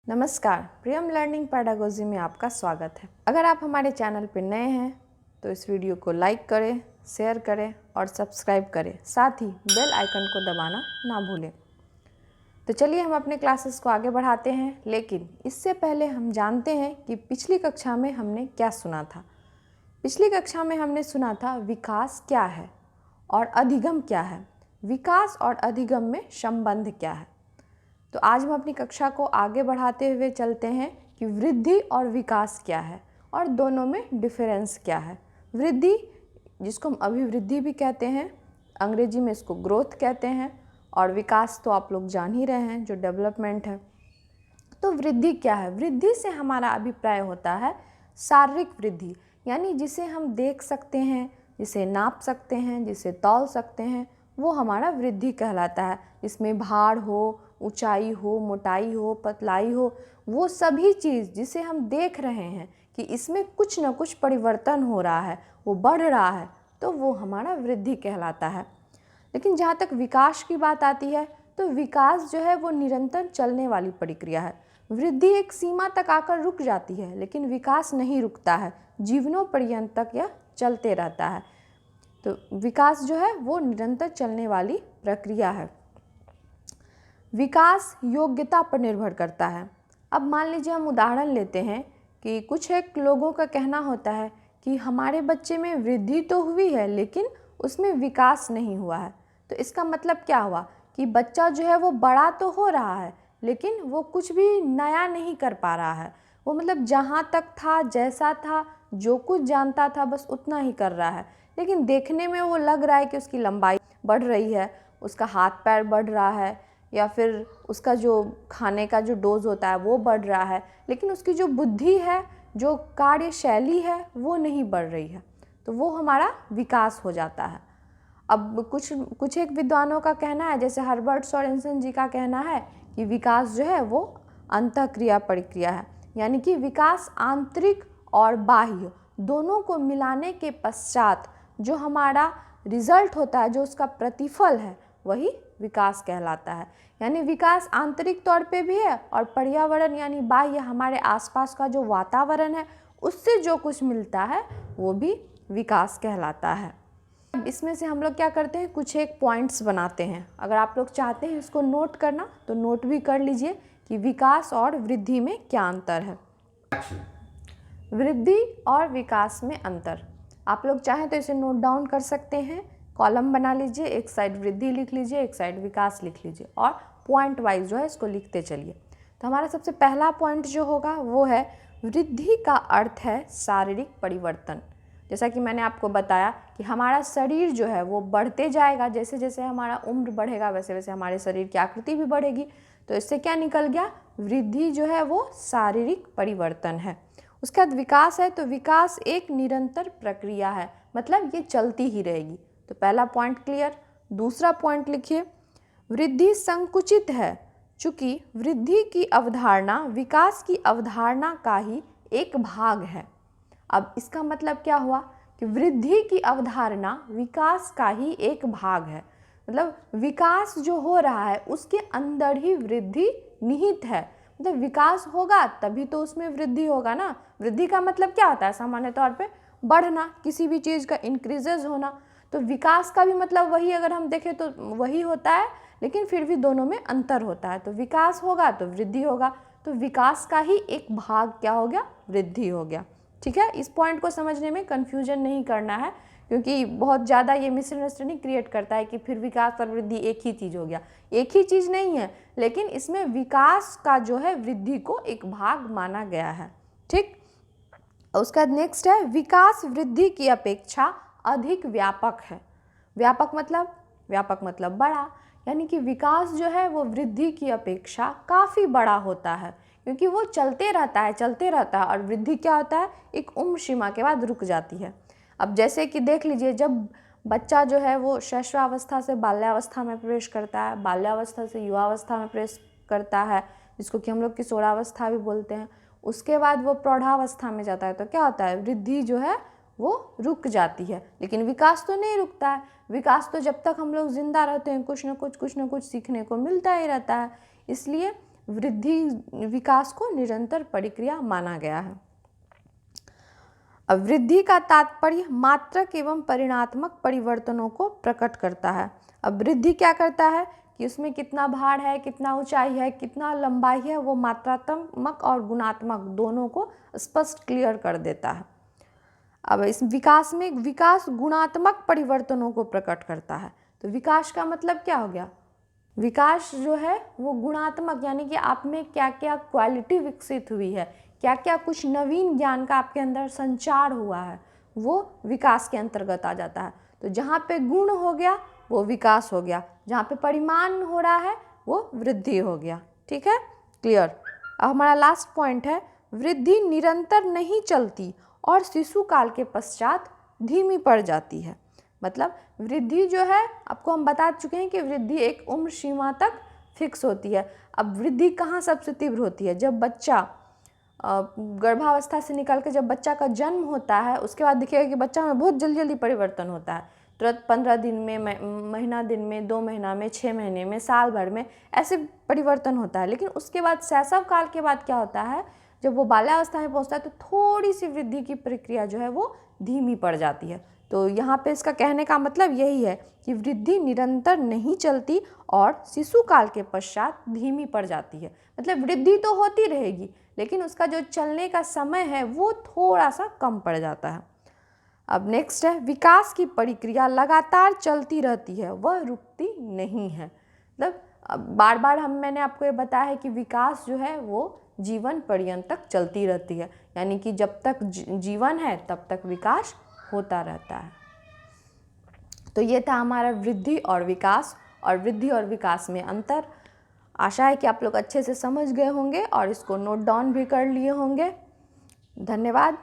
नमस्कार, प्रियम learning pedagogy में आपका स्वागत है। अगर आप हमारे चैनल पर नए हैं तो इस वीडियो को लाइक करें, शेयर करें और सब्सक्राइब करें। साथ ही बेल आइकन को दबाना ना भूलें। तो चलिए हम अपने क्लासेस को आगे बढ़ाते हैं, लेकिन इससे पहले हम जानते हैं कि पिछली कक्षा में हमने क्या सुना था। पिछली कक्षा में हमने सुना था विकास क्या है और अधिगम क्या है, विकास और अधिगम में संबंध क्या है। तो आज हम अपनी कक्षा को आगे बढ़ाते हुए चलते हैं कि वृद्धि और विकास क्या है और दोनों में डिफरेंस क्या है। वृद्धि, जिसको हम अभिवृद्धि भी कहते हैं, अंग्रेजी में इसको ग्रोथ कहते हैं, और विकास तो आप लोग जान ही रहे हैं जो डेवलपमेंट है। तो वृद्धि क्या है? वृद्धि से हमारा अभिप्राय होता है शारीरिक वृद्धि, यानी जिसे हम देख सकते हैं, जिसे नाप सकते हैं, जिसे तौल सकते हैं, वो हमारा वृद्धि कहलाता है। जिसमें भार हो, ऊंचाई हो, मोटाई हो, पतलाई हो, वो सभी चीज़ जिसे हम देख रहे हैं कि इसमें कुछ न कुछ परिवर्तन हो रहा है, वो बढ़ रहा है, तो वो हमारा वृद्धि कहलाता है। लेकिन जहाँ तक विकास की बात आती है तो विकास जो है वो निरंतर चलने वाली प्रक्रिया है। वृद्धि एक सीमा तक आकर रुक जाती है, लेकिन विकास नहीं रुकता है, जीवनोपर्यंत तक यह चलते रहता है। तो विकास जो है वो निरंतर चलने वाली प्रक्रिया है। विकास योग्यता पर निर्भर करता है। अब मान लीजिए हम उदाहरण लेते हैं कि कुछ एक लोगों का कहना होता है कि हमारे बच्चे में वृद्धि तो हुई है लेकिन उसमें विकास नहीं हुआ है। तो इसका मतलब क्या हुआ कि बच्चा जो है वो बड़ा तो हो रहा है लेकिन वो कुछ भी नया नहीं कर पा रहा है। वो मतलब जहाँ तक था, जैसा था, जो कुछ जानता था, बस उतना ही कर रहा है। लेकिन देखने में वो लग रहा है कि उसकी लंबाई बढ़ रही है, उसका हाथ पैर बढ़ रहा है, या फिर उसका जो खाने का जो डोज होता है वो बढ़ रहा है, लेकिन उसकी जो बुद्धि है, जो कार्यशैली है, वो नहीं बढ़ रही है। तो वो हमारा विकास हो जाता है। अब कुछ एक विद्वानों का कहना है, जैसे हर्बर्ट सोरेनसन जी का कहना है कि विकास जो है वो अंतःक्रिया प्रक्रिया है, यानी कि विकास आंतरिक और बाह्य दोनों को मिलाने के पश्चात जो हमारा रिजल्ट होता है, जो उसका प्रतिफल है, वही विकास कहलाता है। यानी विकास आंतरिक तौर पे भी है और पर्यावरण यानी बाह्य हमारे आसपास का जो वातावरण है उससे जो कुछ मिलता है वो भी विकास कहलाता है। अब इसमें से हम लोग क्या करते हैं, कुछ एक पॉइंट्स बनाते हैं। अगर आप लोग चाहते हैं इसको नोट करना तो नोट भी कर लीजिए कि विकास और वृद्धि में क्या अंतर है। वृद्धि और विकास में अंतर, आप लोग चाहें तो इसे नोट डाउन कर सकते हैं। कॉलम बना लीजिए, एक साइड वृद्धि लिख लीजिए, एक साइड विकास लिख लीजिए, और पॉइंट वाइज जो है इसको लिखते चलिए। तो हमारा सबसे पहला पॉइंट जो होगा वो है वृद्धि का अर्थ है शारीरिक परिवर्तन। जैसा कि मैंने आपको बताया कि हमारा शरीर जो है वो बढ़ते जाएगा, जैसे जैसे हमारा उम्र बढ़ेगा वैसे वैसे हमारे शरीर की आकृति भी बढ़ेगी। तो इससे क्या निकल गया, वृद्धि जो है वो शारीरिक परिवर्तन है। उसके बाद विकास है, तो विकास एक निरंतर प्रक्रिया है, मतलब ये चलती ही रहेगी। तो पहला पॉइंट क्लियर। दूसरा पॉइंट लिखिए, वृद्धि संकुचित है, चूंकि वृद्धि की अवधारणा विकास की अवधारणा का ही एक भाग है। अब इसका मतलब क्या हुआ कि वृद्धि की अवधारणा विकास का ही एक भाग है, मतलब विकास जो हो रहा है उसके अंदर ही वृद्धि निहित है। मतलब विकास होगा तभी तो उसमें वृद्धि होगा ना। वृद्धि का मतलब क्या होता है, सामान्य तौर पे बढ़ना, किसी भी चीज़ का इंक्रीजेज होना। तो विकास का भी मतलब वही, अगर हम देखें तो वही होता है, लेकिन फिर भी दोनों में अंतर होता है। तो विकास होगा तो वृद्धि होगा, तो विकास का ही एक भाग क्या हो गया, वृद्धि हो गया। ठीक है, इस पॉइंट को समझने में कन्फ्यूजन नहीं करना है, क्योंकि बहुत ज़्यादा ये मिसअंडरस्टैंडिंग क्रिएट करता है कि फिर विकास और वृद्धि एक ही चीज़ हो गया। एक ही चीज़ नहीं है, लेकिन इसमें विकास का जो है वृद्धि को एक भाग माना गया है। ठीक, उसका नेक्स्ट है विकास वृद्धि की अपेक्षा अधिक व्यापक है। व्यापक मतलब बड़ा, यानी कि विकास जो है वो वृद्धि की अपेक्षा काफ़ी बड़ा होता है, क्योंकि वो चलते रहता है। और वृद्धि क्या होता है, एक उम्र सीमा के बाद रुक जाती है। अब जैसे कि देख लीजिए, जब बच्चा जो है वो शैशवावस्था से बाल्यावस्था में प्रवेश करता है, बाल्यावस्था से युवावस्था में प्रवेश करता है, जिसको कि हम लोग किशोरावस्था भी बोलते हैं। उसके बाद वो प्रौढ़ावस्था में जाता है, तो क्या होता है, वृद्धि जो है वो रुक जाती है, लेकिन विकास तो नहीं रुकता है। विकास तो जब तक हम लोग जिंदा रहते हैं कुछ न कुछ सीखने को मिलता ही रहता है। इसलिए वृद्धि विकास को निरंतर प्रक्रिया माना गया है। अब वृद्धि का तात्पर्य मात्रक एवं परिणात्मक परिवर्तनों को प्रकट करता है। अब वृद्धि क्या करता है कि उसमें कितना भार है, कितना ऊंचाई है, कितना लंबाई है, वो मात्रात्मक और गुणात्मक दोनों को स्पष्ट क्लियर कर देता है। अब इस विकास में विकास गुणात्मक परिवर्तनों को प्रकट करता है। तो विकास का मतलब क्या हो गया? विकास जो है वो गुणात्मक, यानी कि आप में क्या क्या क्वालिटी विकसित हुई है, क्या क्या कुछ नवीन ज्ञान का आपके अंदर संचार हुआ है, वो विकास के अंतर्गत आ जाता है। तो जहाँ पे गुण हो गया वो विकास हो गया, जहाँ पे परिमाण हो रहा है वो वृद्धि हो गया। ठीक है, क्लियर। अब हमारा लास्ट पॉइंट है, वृद्धि निरंतर नहीं चलती और शिशु काल के पश्चात धीमी पड़ जाती है। मतलब वृद्धि जो है, आपको हम बता चुके हैं कि वृद्धि एक उम्र सीमा तक फिक्स होती है। अब वृद्धि कहाँ सबसे तीव्र होती है? जब बच्चा गर्भावस्था से निकल के जब बच्चा का जन्म होता है, उसके बाद देखिएगा कि बच्चा में बहुत जल्दी जल्दी परिवर्तन होता है। तुरंत 15 दिन में, महीना दिन में, 2 महीना में, 6 महीने में, साल भर में ऐसे परिवर्तन होता है। लेकिन उसके बाद शैशव काल के बाद क्या होता है, जब वो बाल्यावस्था में पहुंचता है तो थोड़ी सी वृद्धि की प्रक्रिया जो है वो धीमी पड़ जाती है। तो यहाँ पे इसका कहने का मतलब यही है कि वृद्धि निरंतर नहीं चलती और शिशु काल के पश्चात धीमी पड़ जाती है। मतलब वृद्धि तो होती रहेगी, लेकिन उसका जो चलने का समय है वो थोड़ा सा कम पड़ जाता है। अब नेक्स्ट है, विकास की प्रक्रिया लगातार चलती रहती है, वह रुकती नहीं है। मतलब बार बार मैंने आपको ये बताया है कि विकास जो है वो जीवन पर्यंत तक चलती रहती है, यानी कि जब तक जीवन है तब तक विकास होता रहता है। तो ये था हमारा वृद्धि और विकास, और वृद्धि और विकास में अंतर। आशा है कि आप लोग अच्छे से समझ गए होंगे और इसको नोट डाउन भी कर लिए होंगे। धन्यवाद।